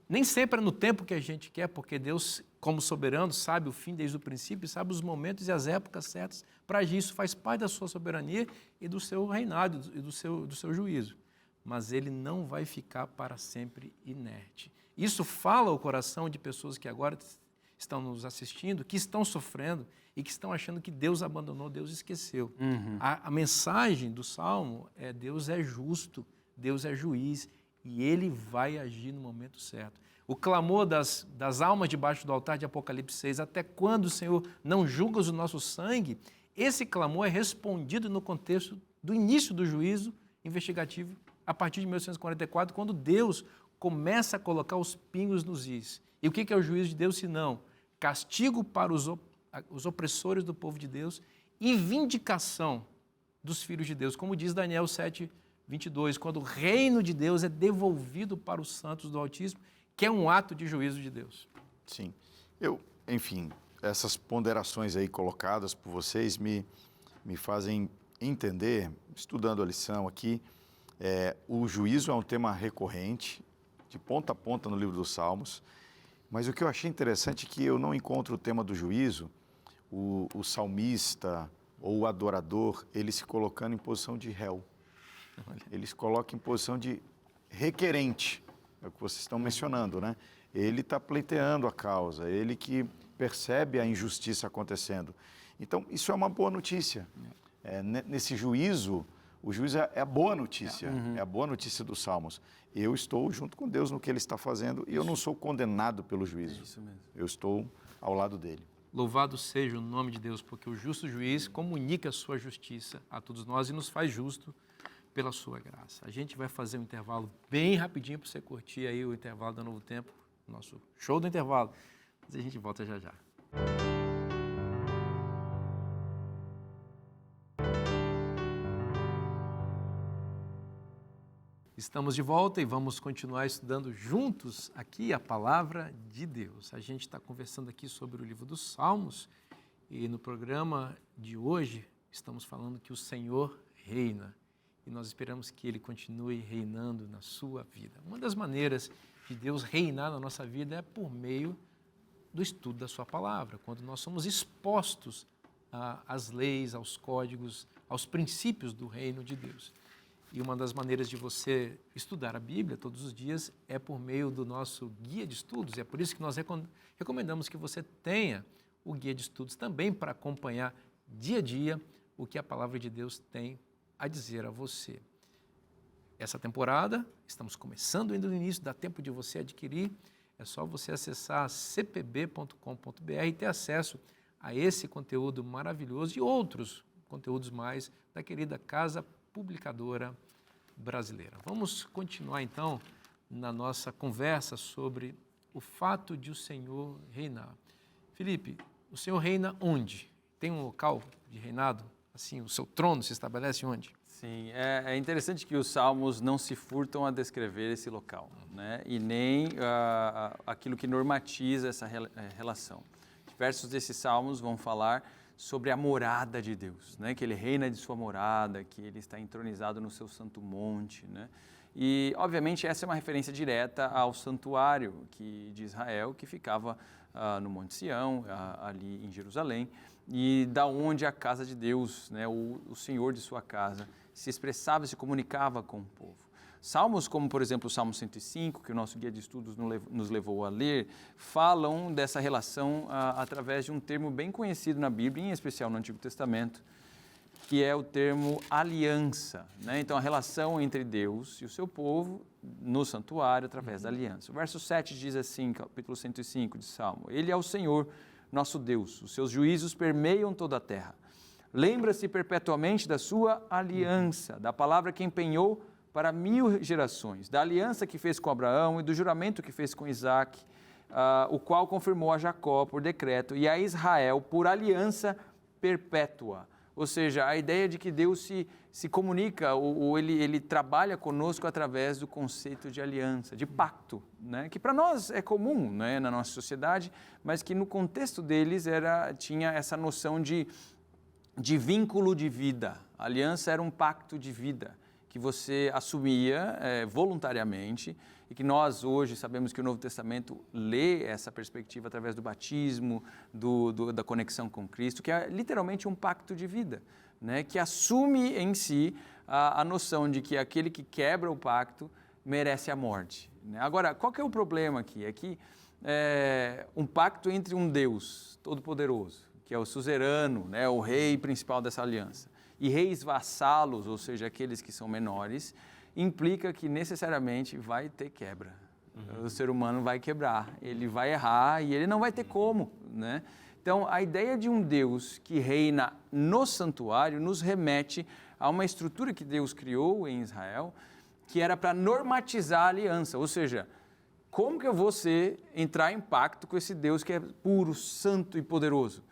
A: Nem sempre é no tempo que a gente quer, porque Deus, como soberano, sabe o fim desde o princípio, sabe os momentos e as épocas certas para agir. Isso faz parte da sua soberania e do seu reinado e do seu juízo. Mas Ele não vai ficar para sempre inerte. Isso fala ao coração de pessoas que agora estão nos assistindo, que estão sofrendo e que estão achando que Deus abandonou, Deus esqueceu. A mensagem do Salmo é: Deus é justo, Deus é juiz e Ele vai agir no momento certo. O clamor das almas debaixo do altar de Apocalipse 6, até quando, Senhor, não julgas o nosso sangue? Esse clamor é respondido no contexto do início do juízo investigativo, a partir de 1844, quando Deus começa a colocar os pingos nos is. E o que é o juízo de Deus, senão castigo para os opressores do povo de Deus e vindicação dos filhos de Deus, como diz Daniel 7, 22, quando o reino de Deus é devolvido para os santos do Altíssimo, que é um ato de juízo de Deus.
B: Sim. Enfim, essas ponderações aí colocadas por vocês me fazem entender, estudando a lição aqui, o juízo é um tema recorrente, de ponta a ponta no livro dos Salmos, mas o que eu achei interessante é que eu não encontro o tema do juízo, o salmista ou o adorador, ele se colocando em posição de réu. Ele se coloca em posição de requerente, é o que vocês estão mencionando, né? Ele está pleiteando a causa, ele que percebe a injustiça acontecendo. Então, isso é uma boa notícia. Nesse juízo, o juízo é a boa notícia, é a boa notícia dos Salmos. Eu estou junto com Deus no que Ele está fazendo e eu não sou condenado pelo juízo.
D: É isso mesmo.
B: Eu estou ao lado dele.
A: Louvado seja o nome de Deus, porque o justo juiz comunica a sua justiça a todos nós e nos faz justo pela sua graça. A gente vai fazer um intervalo bem rapidinho para você curtir aí o intervalo da Novo Tempo, nosso show do intervalo. Mas a gente volta já já. Estamos de volta e vamos continuar estudando juntos aqui a Palavra de Deus. A gente está conversando aqui sobre o livro dos Salmos e no programa de hoje estamos falando que o Senhor reina e nós esperamos que Ele continue reinando na sua vida. Uma das maneiras de Deus reinar na nossa vida é por meio do estudo da sua palavra, quando nós somos expostos às leis, aos códigos, aos princípios do reino de Deus. E uma das maneiras de você estudar a Bíblia todos os dias é por meio do nosso guia de estudos. E é por isso que nós recomendamos que você tenha o guia de estudos também para acompanhar dia a dia o que a Palavra de Deus tem a dizer a você. Essa temporada, estamos começando ainda no início, dá tempo de você adquirir. É só você acessar cpb.com.br e ter acesso a esse conteúdo maravilhoso e outros conteúdos mais da querida Casa Publicadora Brasileira. Vamos continuar então na nossa conversa sobre o fato de o Senhor reinar. Felipe, o Senhor reina onde? Tem um local de reinado? Assim, o seu trono se estabelece onde?
D: Sim, é interessante que os Salmos não se furtam a descrever esse local, né? E nem aquilo que normatiza essa relação. Diversos desses Salmos vão falar sobre a morada de Deus, né? Que Ele reina de sua morada, que Ele está entronizado no seu santo monte, né? E, obviamente, essa é uma referência direta ao santuário de Israel, que ficava no Monte Sião, ali em Jerusalém, e da onde a casa de Deus, né? O Senhor de sua casa, se expressava e se comunicava com o povo. Salmos como, por exemplo, o Salmo 105, que o nosso guia de estudos nos levou a ler, falam dessa relação através de um termo bem conhecido na Bíblia, em especial no Antigo Testamento, que é o termo aliança, né? Então, a relação entre Deus e o seu povo no santuário através da aliança. O verso 7 diz assim, capítulo 105 de Salmo: Ele é o Senhor, nosso Deus, os seus juízos permeiam toda a terra. Lembra-se perpetuamente da sua aliança, da palavra que empenhou para 1000 gerações, da aliança que fez com Abraão e do juramento que fez com Isaac, o qual confirmou a Jacó por decreto e a Israel por aliança perpétua. Ou seja, a ideia de que Deus se comunica, ou ele trabalha conosco através do conceito de aliança, de pacto, né? Que para nós é comum, né, na nossa sociedade, mas que no contexto deles tinha essa noção de vínculo de vida. A aliança era um pacto de vida que você assumia voluntariamente e que nós hoje sabemos que o Novo Testamento lê essa perspectiva através do batismo, da conexão com Cristo, que é literalmente um pacto de vida, né? Que assume em si a noção de que aquele que quebra o pacto merece a morte, né? Agora, qual que é o problema aqui? É que um pacto entre um Deus todo-poderoso, que é o suzerano, né, o rei principal dessa aliança, e reis vassalos, ou seja, aqueles que são menores, implica que necessariamente vai ter quebra. O ser humano vai quebrar, ele vai errar e ele não vai ter como, né? Então, a ideia de um Deus que reina no santuário nos remete a uma estrutura que Deus criou em Israel, que era para normatizar a aliança, ou seja, como que eu vou entrar em pacto com esse Deus que é puro, santo e poderoso?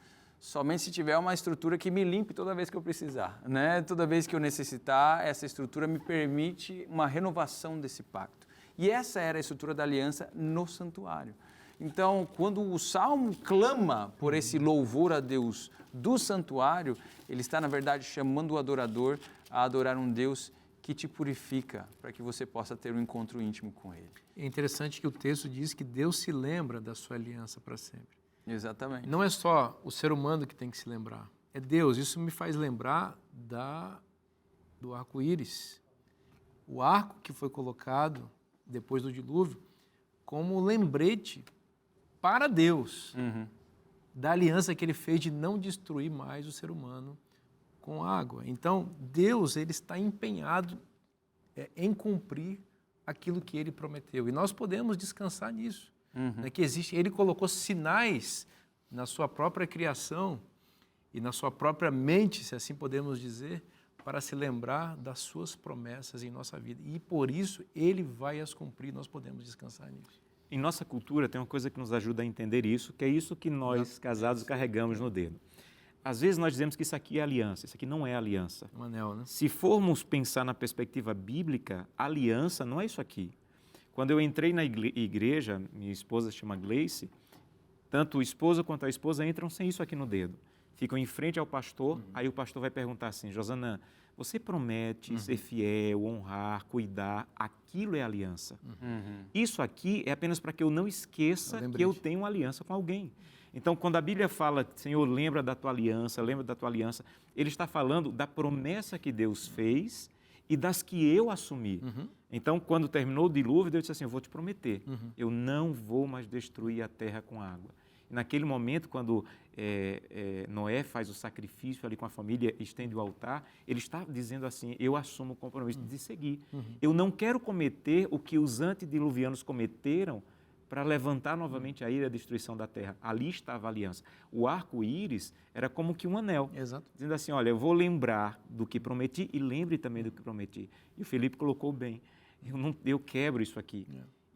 D: Somente se tiver uma estrutura que me limpe toda vez que eu precisar, né? Toda vez que eu necessitar, essa estrutura me permite uma renovação desse pacto. E essa era a estrutura da aliança no santuário. Então, quando o Salmo clama por esse louvor a Deus do santuário, ele está, na verdade, chamando o adorador a adorar um Deus que te purifica, para que você possa ter um encontro íntimo com Ele.
A: É interessante que o texto diz que Deus se lembra da sua aliança para sempre.
D: Exatamente.
A: Não é só o ser humano que tem que se lembrar, é Deus. Isso me faz lembrar do arco-íris. O arco que foi colocado depois do dilúvio como lembrete para Deus da aliança que Ele fez de não destruir mais o ser humano com água. Então, Deus ele está empenhado em cumprir aquilo que Ele prometeu. E nós podemos descansar nisso. Né, que existe, Ele colocou sinais na sua própria criação e na sua própria mente, se assim podemos dizer, para se lembrar das suas promessas em nossa vida. E por isso Ele vai as cumprir, nós podemos descansar nisso.
C: Em nossa cultura tem uma coisa que nos ajuda a entender isso, que é isso que nós, casados, carregamos no dedo. Às vezes nós dizemos que isso aqui é aliança, isso aqui não é aliança.
A: Um anel, né?
C: Se formos pensar na perspectiva bíblica, aliança não é isso aqui. Quando eu entrei na igreja, minha esposa se chama Gleice, tanto o esposo quanto a esposa entram sem isso aqui no dedo. Ficam em frente ao pastor, aí o pastor vai perguntar assim, Josanã, você promete ser fiel, honrar, cuidar, aquilo é aliança. Isso aqui é apenas para que eu não esqueça que eu tenho uma aliança com alguém. Então, quando a Bíblia fala, Senhor, lembra da tua aliança, Ele está falando da promessa que Deus fez e das que eu assumi. Então, quando terminou o dilúvio, Deus disse assim, eu vou te prometer, eu não vou mais destruir a terra com água. E naquele momento, quando Noé faz o sacrifício ali com a família, estende o altar, ele está dizendo assim, eu assumo o compromisso de seguir. Eu não quero cometer o que os antediluvianos cometeram para levantar novamente a ira e a destruição da terra. Ali estava a aliança. O arco-íris era como que um anel, dizendo assim, olha, eu vou lembrar do que prometi e lembre também do que prometi. E o Felipe colocou bem, eu quebro isso aqui.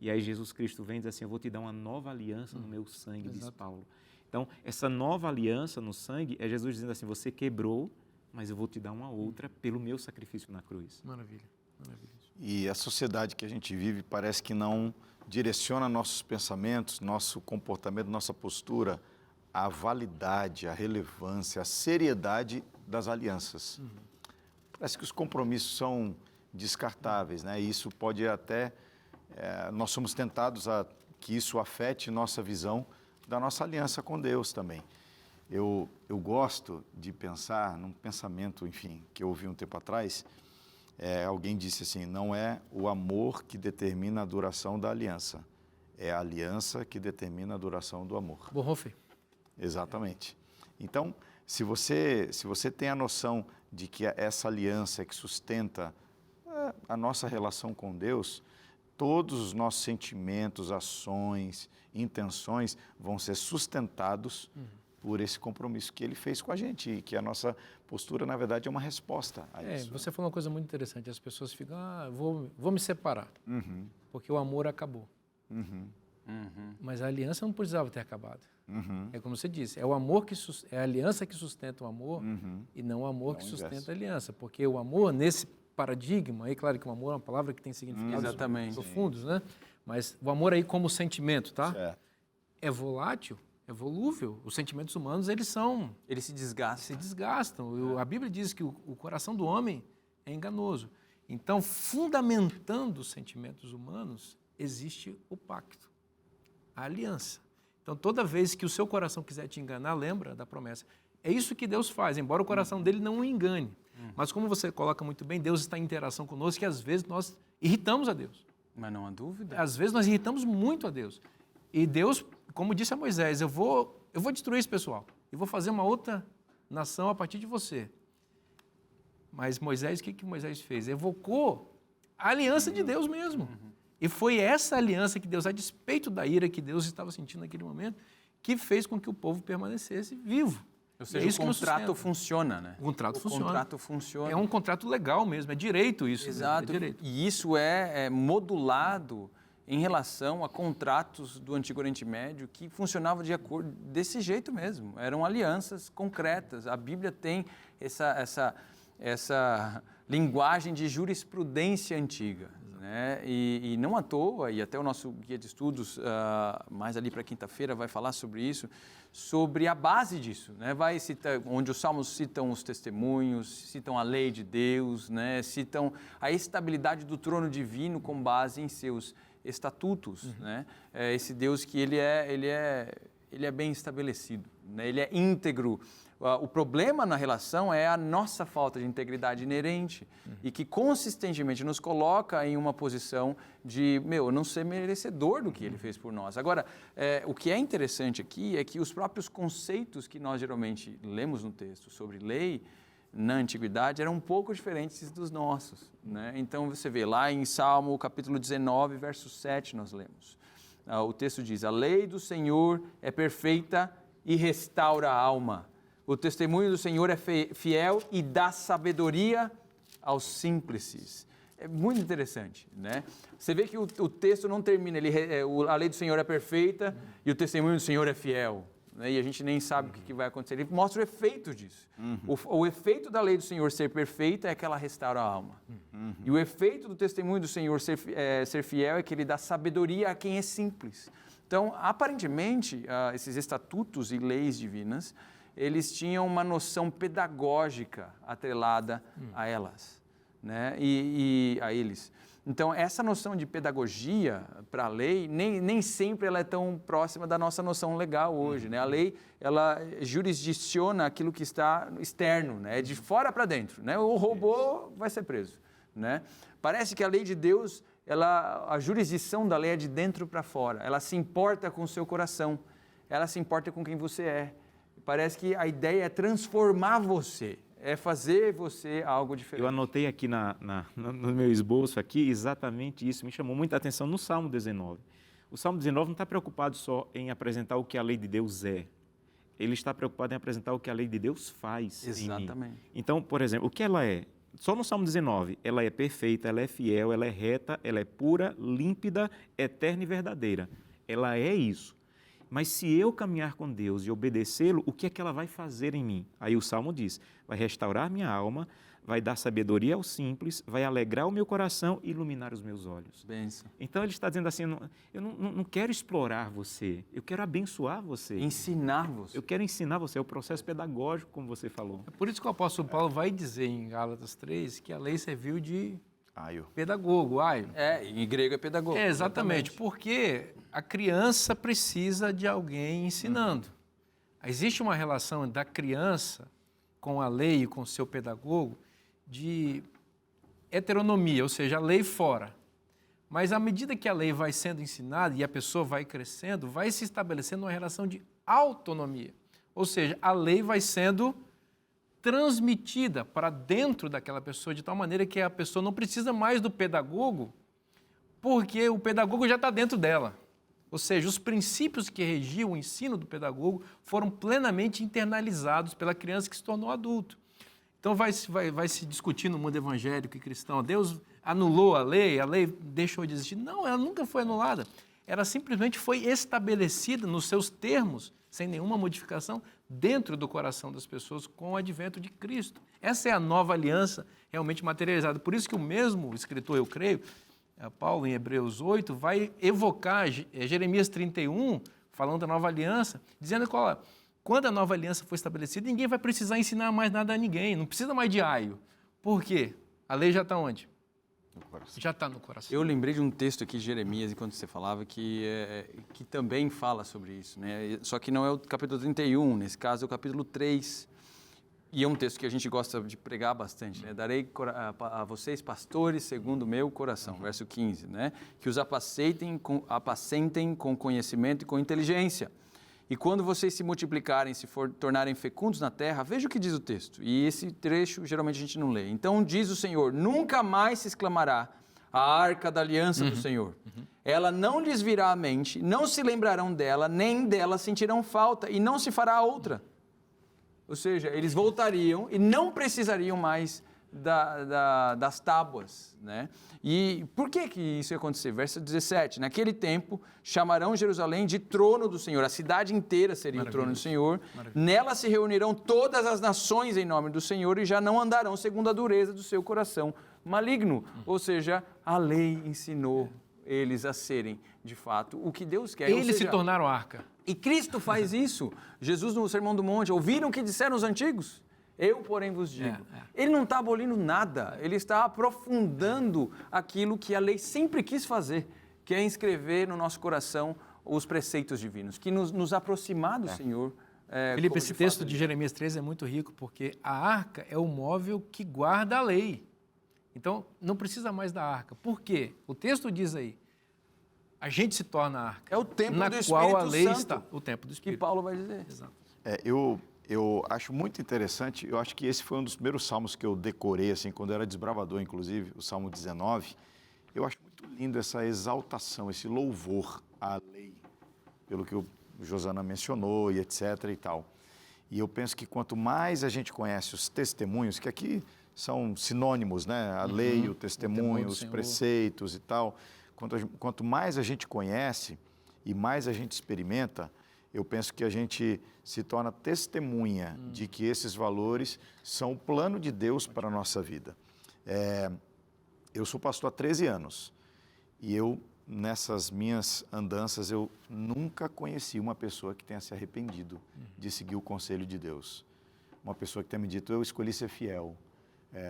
C: E aí Jesus Cristo vem e diz assim, eu vou te dar uma nova aliança no meu sangue, diz Paulo. Então, essa nova aliança no sangue é Jesus dizendo assim, você quebrou, mas eu vou te dar uma outra pelo meu sacrifício na cruz.
A: Maravilha, maravilha.
B: E a sociedade que a gente vive parece que não direciona nossos pensamentos, nosso comportamento, nossa postura à validade, à relevância, à seriedade das alianças. Parece que os compromissos são descartáveis, né? E isso pode até... nós somos tentados a que isso afete nossa visão da nossa aliança com Deus também. Eu gosto de pensar num pensamento, enfim, que eu ouvi um tempo atrás, alguém disse assim, não é o amor que determina a duração da aliança, é a aliança que determina a duração do amor.
A: Bonhoeffer.
B: Exatamente. Então, se você tem a noção de que essa aliança é que sustenta a nossa relação com Deus, todos os nossos sentimentos, ações, intenções vão ser sustentados por esse compromisso que Ele fez com a gente e que a nossa postura, na verdade, é uma resposta a isso.
A: Você falou uma coisa muito interessante, as pessoas ficam, vou me separar, porque o amor acabou. Mas a aliança não precisava ter acabado. É como você disse, é o amor é a aliança que sustenta o amor e não o amor que sustenta a aliança, porque o amor, nesse paradigma, aí claro que o amor é uma palavra que tem significados profundos, né? Mas o amor aí como sentimento, tá?
B: Certo.
A: É volátil, é volúvel. Os sentimentos humanos, eles se desgastam. A Bíblia diz que o coração do homem é enganoso. Então, fundamentando os sentimentos humanos, existe o pacto, a aliança. Então, toda vez que o seu coração quiser te enganar, lembra da promessa. É isso que Deus faz, embora o coração dele não o engane. Mas como você coloca muito bem, Deus está em interação conosco e às vezes nós irritamos a Deus.
D: Mas não há dúvida.
A: Às vezes nós irritamos muito a Deus. E Deus, como disse a Moisés, eu vou destruir esse pessoal. Eu vou fazer uma outra nação a partir de você. Mas Moisés, o que Moisés fez? Evocou a aliança de Deus mesmo. E foi essa aliança que Deus, a despeito da ira que Deus estava sentindo naquele momento, que fez com que o povo permanecesse vivo.
D: Ou seja, o contrato funciona, né?
A: O contrato funciona.
D: O contrato funciona.
A: É um contrato legal mesmo, é direito isso.
D: Exato.
A: É direito.
D: E isso é modulado em relação a contratos do Antigo Oriente Médio que funcionavam de acordo desse jeito mesmo. Eram alianças concretas. A Bíblia tem essa linguagem de jurisprudência antiga. Né? E não à toa, e até o nosso guia de estudos, mais ali para quinta-feira, vai falar sobre isso, sobre a base disso, né? Vai citar, onde os salmos citam os testemunhos, citam a lei de Deus, né? Citam a estabilidade do trono divino com base em seus estatutos, né? Esse Deus que ele é bem estabelecido, né? Ele é íntegro. O problema na relação é a nossa falta de integridade inerente e que consistentemente nos coloca em uma posição de, não ser merecedor do que Ele fez por nós. Agora, o que é interessante aqui é que os próprios conceitos que nós geralmente lemos no texto sobre lei, na antiguidade, eram um pouco diferentes dos nossos, né? Então, você vê lá em Salmo, capítulo 19, verso 7, nós lemos. O texto diz, a lei do Senhor é perfeita e restaura a alma. O testemunho do Senhor é fiel e dá sabedoria aos simples. É muito interessante, né? Você vê que o texto não termina, a lei do Senhor é perfeita e o testemunho do Senhor é fiel. Né? E a gente nem sabe o que vai acontecer. Ele mostra o efeito disso. O efeito da lei do Senhor ser perfeita é que ela restaura a alma. E o efeito do testemunho do Senhor ser fiel é que ele dá sabedoria a quem é simples. Então, aparentemente, esses estatutos e leis divinas, eles tinham uma noção pedagógica atrelada a elas, né? E a eles. Então, essa noção de pedagogia para a lei, nem sempre ela é tão próxima da nossa noção legal hoje, né? A lei, ela jurisdiciona aquilo que está externo, né? De fora para dentro, né? O robô vai ser preso, né? Parece que a lei de Deus, a jurisdição da lei é de dentro para fora. Ela se importa com o seu coração, ela se importa com quem você é. Parece que a ideia é transformar você, é fazer você algo diferente.
C: Eu anotei aqui no meu esboço aqui exatamente isso, me chamou muita atenção no Salmo 19. O Salmo 19 não está preocupado só em apresentar o que a lei de Deus é, ele está preocupado em apresentar o que a lei de Deus faz
D: Exatamente.
C: em mim. Então, por exemplo, o que ela é? Só no Salmo 19, ela é perfeita, ela é fiel, ela é reta, ela é pura, límpida, eterna e verdadeira. Ela é isso. Mas se eu caminhar com Deus e obedecê-lo, o que é que ela vai fazer em mim? Aí o Salmo diz, vai restaurar minha alma, vai dar sabedoria ao simples, vai alegrar o meu coração e iluminar os meus olhos.
D: Benção.
C: Então ele está dizendo assim, eu não quero explorar você, eu quero abençoar você.
D: Ensinar você.
C: Eu quero ensinar você, é o processo pedagógico, como você falou.
A: É por isso que o apóstolo Paulo vai dizer em Gálatas 3 que a lei serviu de pedagogo, aio.
D: Em grego é pedagogo.
A: Exatamente, porque a criança precisa de alguém ensinando. Existe uma relação da criança com a lei e com o seu pedagogo de heteronomia, ou seja, a lei fora. Mas à medida que a lei vai sendo ensinada e a pessoa vai crescendo, vai se estabelecendo uma relação de autonomia. Ou seja, a lei vai sendo transmitida para dentro daquela pessoa de tal maneira que a pessoa não precisa mais do pedagogo, porque o pedagogo já está dentro dela. Ou seja, os princípios que regiam o ensino do pedagogo foram plenamente internalizados pela criança que se tornou adulto. Então vai se discutir no mundo evangélico e cristão, Deus anulou a lei deixou de existir. Não, ela nunca foi anulada. Ela simplesmente foi estabelecida nos seus termos, sem nenhuma modificação, dentro do coração das pessoas com o advento de Cristo. Essa é a nova aliança realmente materializada. Por isso que o mesmo escritor, eu creio, Paulo, em Hebreus 8, vai evocar Jeremias 31, falando da nova aliança, dizendo que quando a nova aliança for estabelecida, ninguém vai precisar ensinar mais nada a ninguém, não precisa mais de aio. Por quê? A lei já está onde?
B: No coração.
A: Já está no coração.
D: Eu lembrei de um texto aqui de Jeremias, enquanto você falava, que também fala sobre isso, né? Só que não é o capítulo 31, nesse caso é o capítulo 3. E é um texto que a gente gosta de pregar bastante, né? Darei a vocês pastores segundo o meu coração, verso 15, né? Que os apacentem com conhecimento e com inteligência. E quando vocês se multiplicarem, se tornarem fecundos na terra, veja o que diz o texto. E esse trecho geralmente a gente não lê. Então diz o Senhor, nunca mais se exclamará a arca da aliança do Senhor. Ela não lhes virá à mente, não se lembrarão dela, nem dela sentirão falta, e não se fará outra. Ou seja, eles voltariam e não precisariam mais das tábuas, né? E por que isso ia acontecer? Verso 17, naquele tempo chamarão Jerusalém de trono do Senhor, a cidade inteira seria o trono do Senhor, nela se reunirão todas as nações em nome do Senhor e já não andarão segundo a dureza do seu coração maligno. Ou seja, a lei ensinou eles a serem, de fato, o que Deus quer.
A: Eles se tornaram arca.
D: E Cristo faz isso. Jesus no Sermão do Monte, ouviram o que disseram os antigos? Eu, porém, vos digo. Ele não está abolindo nada, ele está aprofundando aquilo que a lei sempre quis fazer, que é inscrever no nosso coração os preceitos divinos, que nos aproximar do Senhor.
A: Felipe, esse texto de Jeremias 13 é muito rico, porque a arca é o móvel que guarda a lei. Então, não precisa mais da arca. Por quê? O texto diz aí, a gente se torna a arca.
D: É o templo
A: na
D: do Espírito
A: qual a lei
D: Santo,
A: está. O templo do Espírito.
D: que Paulo vai dizer.
A: Exato.
B: Eu acho muito interessante, eu acho que esse foi um dos primeiros salmos que eu decorei, assim, quando eu era desbravador, inclusive, o Salmo 19. Eu acho muito lindo essa exaltação, esse louvor à lei, pelo que o o Josanã mencionou e etc. e tal. E eu penso que quanto mais a gente conhece os testemunhos, que aqui são sinônimos, né? A lei, o testemunho, os preceitos e tal. Quanto mais a gente conhece e mais a gente experimenta, eu penso que a gente se torna testemunha de que esses valores são o plano de Deus para a nossa vida. Eu sou pastor há 13 anos e nessas minhas andanças, eu nunca conheci uma pessoa que tenha se arrependido de seguir o conselho de Deus. Uma pessoa que tenha me dito, eu escolhi ser fiel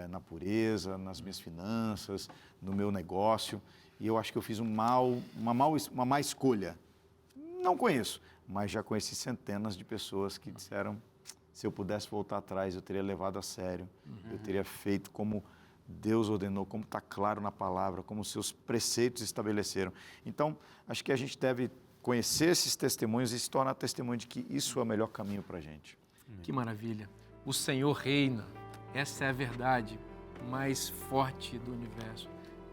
B: na pureza, nas minhas finanças, no meu negócio, e eu acho que eu fiz uma má escolha. Não conheço, mas já conheci centenas de pessoas que disseram, se eu pudesse voltar atrás, eu teria levado a sério, eu teria feito como Deus ordenou, como está claro na palavra, como os seus preceitos estabeleceram. Então, acho que a gente deve conhecer esses testemunhos e se tornar testemunho de que isso é o melhor caminho para a gente.
A: Que maravilha. O Senhor reina. Essa é a verdade mais forte do universo.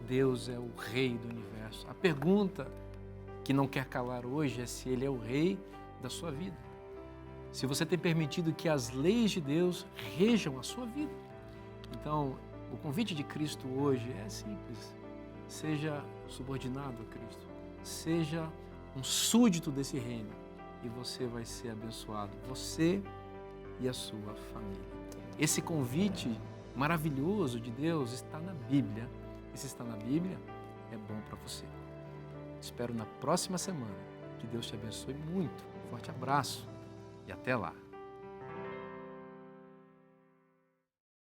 A: Deus é o rei do universo. A pergunta que não quer calar hoje é se Ele é o rei da sua vida. Se você tem permitido que as leis de Deus rejam a sua vida. Então, o convite de Cristo hoje é simples. Seja subordinado a Cristo. Seja um súdito desse reino. E você vai ser abençoado. Você e a sua família. Esse convite maravilhoso de Deus está na Bíblia. E se está na Bíblia, é bom para você. Espero na próxima semana. Que Deus te abençoe muito. Forte abraço e até lá.